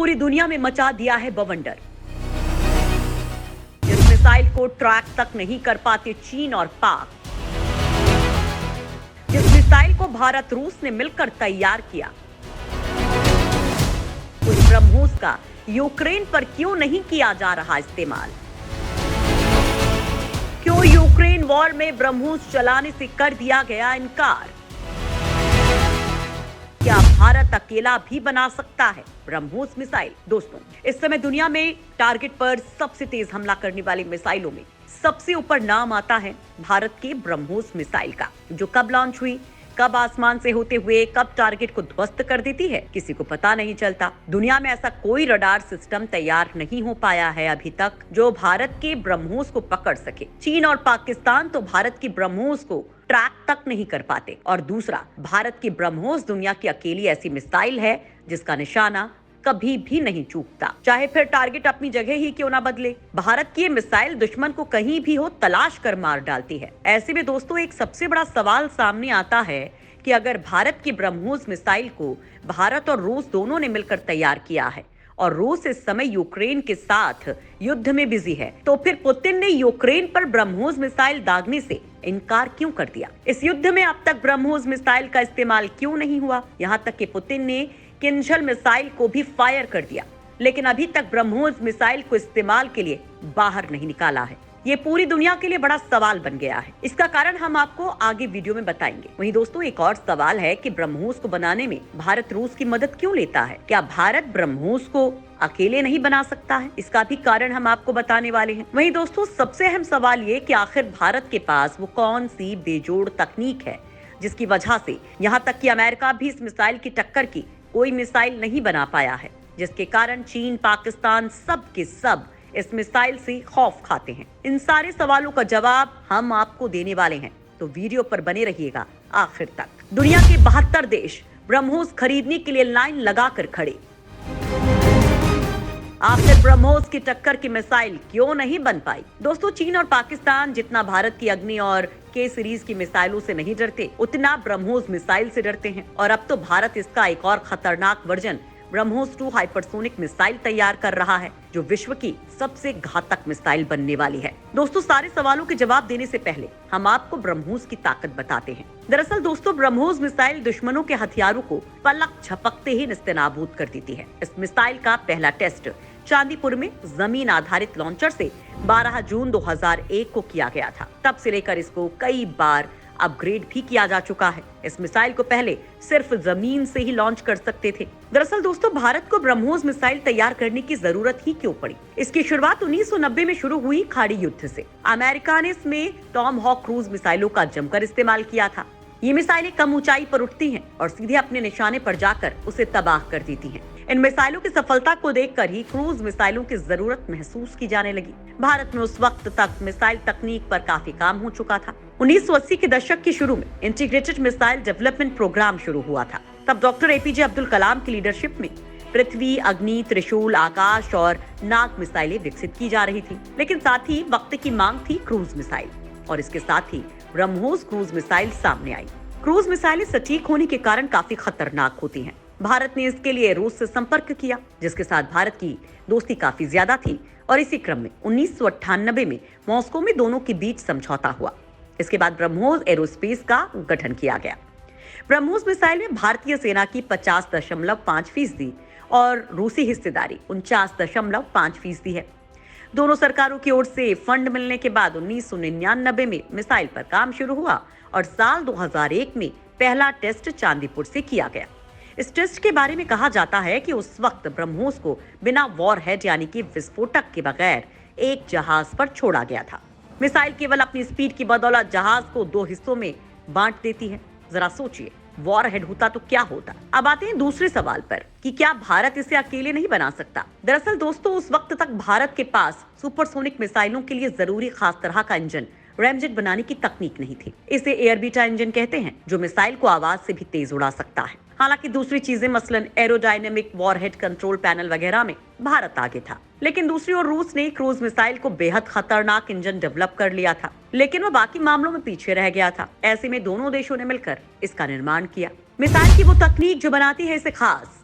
पूरी दुनिया में मचा दिया है बवंडर। इस मिसाइल को ट्रैक तक नहीं कर पाते चीन और पाक। जिस मिसाइल को भारत रूस ने मिलकर तैयार किया, उस ब्रह्मोस का यूक्रेन पर क्यों नहीं किया जा रहा इस्तेमाल? क्यों यूक्रेन वॉर में ब्रह्मोस चलाने से कर दिया गया इनकार? क्या भारत अकेला भी बना सकता है ब्रह्मोस मिसाइल? दोस्तों, इस समय दुनिया में टारगेट पर सबसे तेज हमला करने वाली मिसाइलों में सबसे ऊपर नाम आता है भारत के ब्रह्मोस मिसाइल का, जो कब लॉन्च हुई, कब आसमान से होते हुए कब टारगेट को ध्वस्त कर देती है, किसी को पता नहीं चलता। दुनिया में ऐसा कोई रडार सिस्टम तैयार नहीं हो पाया है अभी तक जो भारत के ब्रह्मोस को पकड़ सके। चीन और पाकिस्तान तो भारत की ब्रह्मोस को ट्रैक तक नहीं कर पाते, और दूसरा, भारत की ब्रह्मोस दुनिया की अकेली ऐसी मिसाइल है जिसका निशाना कभी भी नहीं चूकता, चाहे फिर टारगेट अपनी जगह ही क्यों ना बदले। भारत की ये मिसाइल दुश्मन को कहीं भी हो तलाश कर मार डालती है। ऐसे में दोस्तों, एक सबसे बड़ा सवाल सामने आता है कि अगर भारत की ब्रह्मोस मिसाइल को भारत और रूस दोनों ने मिलकर तैयार किया है और रूस इस समय यूक्रेन के साथ युद्ध में बिजी है, तो फिर पुतिन ने यूक्रेन पर ब्रह्मोस मिसाइल दागने से इनकार क्यों कर दिया? इस युद्ध में अब तक ब्रह्मोस मिसाइल का इस्तेमाल क्यों नहीं हुआ? यहाँ तक कि पुतिन ने किंजल मिसाइल को भी फायर कर दिया, लेकिन अभी तक ब्रह्मोस मिसाइल को इस्तेमाल के लिए बाहर नहीं निकाला है। ये पूरी दुनिया के लिए बड़ा सवाल बन गया है। इसका कारण हम आपको आगे वीडियो में बताएंगे। वहीं दोस्तों, एक और सवाल है कि ब्रह्मोस को बनाने में भारत रूस की मदद क्यों लेता है? क्या भारत ब्रह्मोस को अकेले नहीं बना सकता है? इसका भी कारण हम आपको बताने वाले हैं। वहीं दोस्तों, सबसे अहम सवाल ये कि आखिर भारत के पास वो कौन सी बेजोड़ तकनीक है जिसकी वजह से यहाँ तक कि अमेरिका भी इस मिसाइल की टक्कर की कोई मिसाइल नहीं बना पाया है, जिसके कारण चीन, पाकिस्तान सब के सब इस मिसाइल से खौफ खाते हैं। इन सारे सवालों का जवाब हम आपको देने वाले हैं, तो वीडियो पर बने रहिएगा आखिर तक। दुनिया के 72 देश ब्रह्मोस खरीदने के लिए लाइन लगाकर खड़े। आखिर ब्रह्मोस की टक्कर की मिसाइल क्यों नहीं बन पाई? दोस्तों, चीन और पाकिस्तान जितना भारत की अग्नि और के सीरीज की मिसाइलों से नहीं डरते, उतना ब्रह्मोस मिसाइल से डरते हैं। और अब तो भारत इसका एक और खतरनाक वर्जन ब्रह्मोस 2 हाइपरसोनिक मिसाइल तैयार कर रहा है, जो विश्व की सबसे घातक मिसाइल बनने वाली है। दोस्तों, सारे सवालों के जवाब देने से पहले हम आपको ब्रह्मोस की ताकत बताते हैं। दरअसल दोस्तों, ब्रह्मोस मिसाइल दुश्मनों के हथियारों को पलक झपकते ही निस्तेनाबूद कर देती है। इस मिसाइल का पहला टेस्ट चांदीपुर में जमीन आधारित लॉन्चर से 12 जून 2001 को किया गया था। तब से लेकर इसको कई बार अपग्रेड भी किया जा चुका है। इस मिसाइल को पहले सिर्फ जमीन से ही लॉन्च कर सकते थे। दरअसल दोस्तों, भारत को ब्रह्मोस मिसाइल तैयार करने की जरूरत ही क्यों पड़ी? इसकी शुरुआत 1990 में शुरू हुई खाड़ी युद्ध से। अमेरिका ने इसमें टॉम हॉक क्रूज मिसाइलों का जमकर इस्तेमाल किया था। ये मिसाइलें कम ऊंचाई पर उठती हैं और सीधे अपने निशाने पर जाकर उसे तबाह कर देती हैं। इन मिसाइलों की सफलता को देखकर ही क्रूज मिसाइलों की जरूरत महसूस की जाने लगी। भारत में उस वक्त तक मिसाइल तकनीक पर काफी काम हो चुका था। 1980 के दशक के शुरू में इंटीग्रेटेड मिसाइल डेवलपमेंट प्रोग्राम शुरू हुआ था। तब डॉक्टर एपीजे अब्दुल कलाम की लीडरशिप में पृथ्वी, अग्नि, त्रिशूल, आकाश और नाग मिसाइलें विकसित की जा रही थी। लेकिन साथ ही वक्त की मांग थी क्रूज मिसाइल, और इसके साथ ही ब्रह्मोस क्रूज मिसाइल सामने आई। क्रूज मिसाइलें सटीक होने के कारण काफी खतरनाक होती हैं। भारत ने इसके लिए रूस से संपर्क किया, जिसके साथ भारत की दोस्ती काफी ज्यादा थी, और इसी क्रम में 1998 में मॉस्को में दोनों के बीच समझौता हुआ। इसके बाद ब्रह्मोस एरोस्पेस का गठन किया गया। ब्रह्मोस मिसाइल में भारतीय सेना की 50.5% और रूसी हिस्सेदारी 49.5% है। दोनों सरकारों की ओर से फंड मिलने के बाद 1999 में मिसाइल पर काम शुरू हुआ और साल 2001 में पहला टेस्ट चांदीपुर से किया गया। इस टेस्ट के बारे में कहा जाता है कि उस वक्त ब्रह्मोस को बिना वॉरहेड यानी कि विस्फोटक के बगैर एक जहाज पर छोड़ा गया था। मिसाइल केवल अपनी स्पीड की बदौलत जहाज को 2 हिस्सों में बांट देती है। जरा सोचिए, वॉरहेड होता तो क्या होता? अब आते हैं दूसरे सवाल पर कि क्या भारत इसे अकेले नहीं बना सकता? दरअसल दोस्तों, उस वक्त तक भारत के पास सुपरसोनिक मिसाइलों के लिए जरूरी खास तरह का इंजन रैमजेट बनाने की तकनीक नहीं थी। इसे एयर बीटा इंजन कहते हैं, जो मिसाइल को आवाज से भी तेज उड़ा सकता है। हालांकि दूसरी चीजें मसलन एरोडायनेमिक, वॉरहेड कंट्रोल पैनल वगैरह में भारत आगे था। लेकिन दूसरी ओर रूस ने क्रूज मिसाइल को बेहद खतरनाक इंजन डेवलप कर लिया था, लेकिन वो बाकी मामलों में पीछे रह गया था। ऐसे में दोनों देशों ने मिलकर इसका निर्माण किया। मिसाइल की वो तकनीक जो बनाती है इसे खास।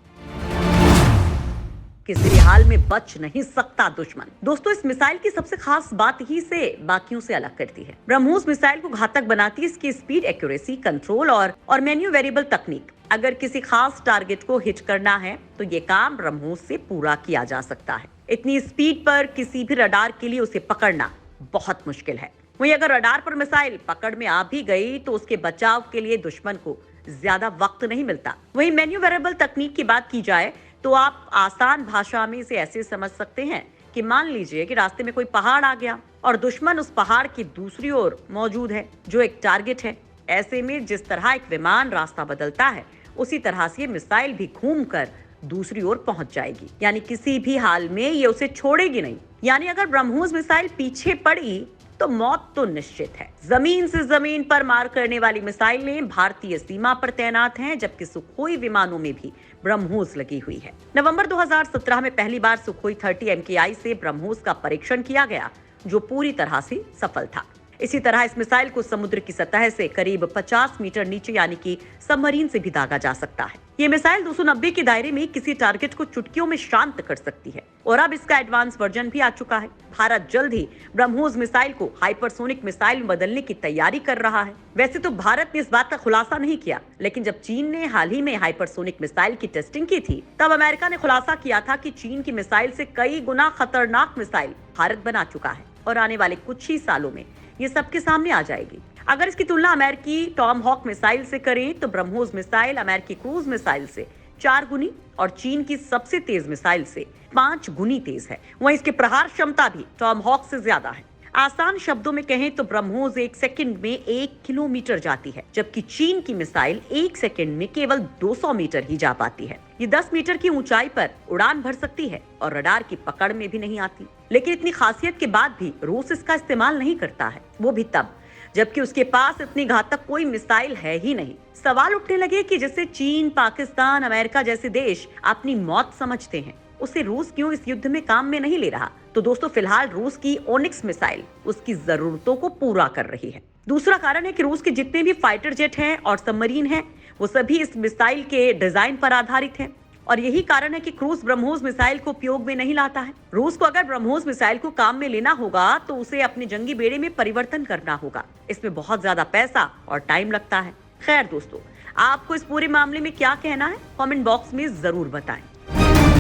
किसी भी हाल में बच नहीं सकता दुश्मन। दोस्तों, इस मिसाइल की सबसे खास बात ही से बाकियों से अलग करती है। ब्रह्मोस मिसाइल को घातक बनाती है इसकी स्पीड, एक्यूरेसी, कंट्रोल और मैन्यूवेरेबल तकनीक। अगर किसी खास टारगेट को हिट करना है तो ये काम ब्रह्मोस से पूरा किया जा सकता है। इतनी स्पीड पर किसी भी रडार के लिए उसे पकड़ना बहुत मुश्किल है। वहीं अगर रडार पर मिसाइल पकड़ में आ भी गई तो उसके बचाव के लिए दुश्मन को ज्यादा वक्त नहीं मिलता। वहीं मैन्यूवेरेबल तकनीक की बात की जाए तो आप आसान भाषा में इसे ऐसे समझ सकते हैं कि मान लीजिए कि रास्ते में कोई पहाड़ आ गया और दुश्मन उस पहाड़ की दूसरी ओर मौजूद है जो एक टारगेट है। ऐसे में जिस तरह एक विमान रास्ता बदलता है उसी तरह से ये मिसाइल भी घूमकर दूसरी ओर पहुंच जाएगी, यानी किसी भी हाल में ये उसे छोड़ेगी नहीं। यानी अगर ब्रह्मोस मिसाइल पीछे पड़ी तो मौत तो निश्चित है। जमीन से जमीन पर मार करने वाली मिसाइलें भारतीय सीमा पर तैनात हैं, जबकि सुखोई विमानों में भी ब्रह्मोस लगी हुई है। नवंबर 2017 में पहली बार सुखोई 30 MKI से ब्रह्मोस का परीक्षण किया गया, जो पूरी तरह से सफल था। इसी तरह इस मिसाइल को समुद्र की सतह से करीब 50 मीटर नीचे यानी कि सबमरीन से भी दागा जा सकता है। ये मिसाइल 290 के दायरे में किसी टारगेट को चुटकियों में शांत कर सकती है और अब इसका एडवांस वर्जन भी आ चुका है। भारत जल्द ही ब्रह्मोस मिसाइल को हाइपरसोनिक मिसाइल में बदलने की तैयारी कर रहा है। वैसे तो भारत ने इस बात का खुलासा नहीं किया, लेकिन जब चीन ने हाल ही में हाइपरसोनिक मिसाइल की टेस्टिंग की थी तब अमेरिका ने खुलासा किया था कि चीन की मिसाइल से कई गुना खतरनाक मिसाइल भारत बना चुका है और आने वाले कुछ ही सालों में ये सबके सामने आ जाएगी। अगर इसकी तुलना अमेरिकी टॉम हॉक मिसाइल से करें तो ब्रह्मोस मिसाइल अमेरिकी क्रूज मिसाइल से 4 गुनी और चीन की सबसे तेज मिसाइल से 5 गुनी तेज है। वहीं इसकी प्रहार क्षमता भी टॉम हॉक से ज्यादा है। आसान शब्दों में कहें तो ब्रह्मोस 1 सेकंड में 1 किलोमीटर जाती है, जबकि चीन की मिसाइल 1 सेकंड में केवल 200 मीटर ही जा पाती है। ये 10 मीटर की ऊंचाई पर उड़ान भर सकती है और रडार की पकड़ में भी नहीं आती। लेकिन इतनी खासियत के बाद भी रूस इसका इस्तेमाल नहीं करता है, वो भी तब जबकि उसके पास इतनी घातक कोई मिसाइल है ही नहीं। सवाल उठने लगे कि जिसे चीन, पाकिस्तान, अमेरिका जैसे देश अपनी मौत समझते हैं, उसे रूस क्यों इस युद्ध में काम में नहीं ले रहा। तो दोस्तों, फिलहाल रूस की ओनिक्स मिसाइल उसकी जरूरतों को पूरा कर रही है। दूसरा कारण है कि रूस के जितने भी फाइटर जेट हैं और सबमरीन हैं, वो सभी इस मिसाइल के डिजाइन पर आधारित हैं और यही कारण है कि क्रूज ब्रह्मोस मिसाइल को उपयोग में नहीं लाता है। रूस को अगर ब्रह्मोस मिसाइल को काम में लेना होगा तो उसे अपने जंगी बेड़े में परिवर्तन करना होगा। इसमें बहुत ज्यादा पैसा और टाइम लगता है। खैर दोस्तों, आपको इस पूरे मामले में क्या कहना है, कमेंट बॉक्स में जरूर बताएं।